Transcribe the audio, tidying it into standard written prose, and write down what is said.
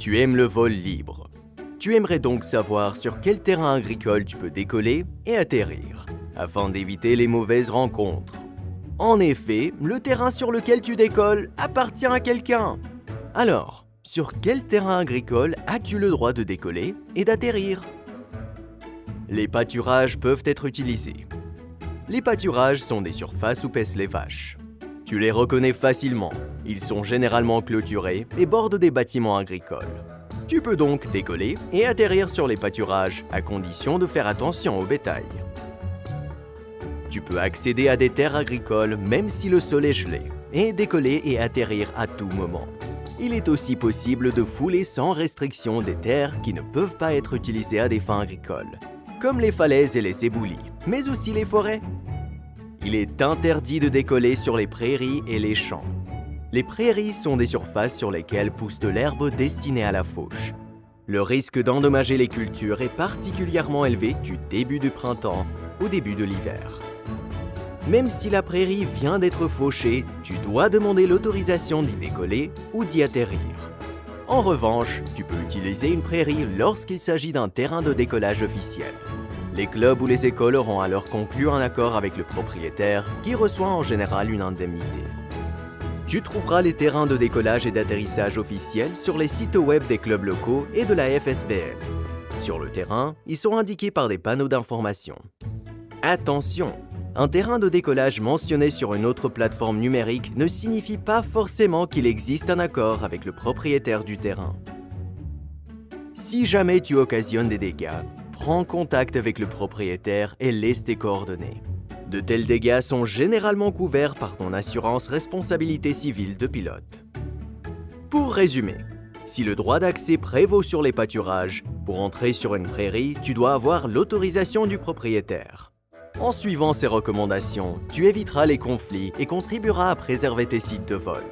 Tu aimes le vol libre. Tu aimerais donc savoir sur quel terrain agricole tu peux décoller et atterrir, afin d'éviter les mauvaises rencontres. En effet, le terrain sur lequel tu décolles appartient à quelqu'un. Alors, sur quel terrain agricole as-tu le droit de décoller et d'atterrir? Les pâturages peuvent être utilisés. Les pâturages sont des surfaces où paissent les vaches. Tu les reconnais facilement. Ils sont généralement clôturés et bordent des bâtiments agricoles. Tu peux donc décoller et atterrir sur les pâturages à condition de faire attention au bétail. Tu peux accéder à des terres agricoles même si le sol est gelé et décoller et atterrir à tout moment. Il est aussi possible de fouler sans restriction des terres qui ne peuvent pas être utilisées à des fins agricoles, comme les falaises et les éboulis, mais aussi les forêts. Il est interdit de décoller sur les prairies et les champs. Les prairies sont des surfaces sur lesquelles pousse de l'herbe destinée à la fauche. Le risque d'endommager les cultures est particulièrement élevé du début du printemps au début de l'hiver. Même si la prairie vient d'être fauchée, tu dois demander l'autorisation d'y décoller ou d'y atterrir. En revanche, tu peux utiliser une prairie lorsqu'il s'agit d'un terrain de décollage officiel. Les clubs ou les écoles auront alors conclu un accord avec le propriétaire qui reçoit en général une indemnité. Tu trouveras les terrains de décollage et d'atterrissage officiels sur les sites web des clubs locaux et de la FSBL. Sur le terrain, ils sont indiqués par des panneaux d'information. Attention! Un terrain de décollage mentionné sur une autre plateforme numérique ne signifie pas forcément qu'il existe un accord avec le propriétaire du terrain. Si jamais tu occasionnes des dégâts, prends contact avec le propriétaire et laisse tes coordonnées. De tels dégâts sont généralement couverts par ton assurance responsabilité civile de pilote. Pour résumer, si le droit d'accès prévaut sur les pâturages, pour entrer sur une prairie, tu dois avoir l'autorisation du propriétaire. En suivant ces recommandations, tu éviteras les conflits et contribueras à préserver tes sites de vol.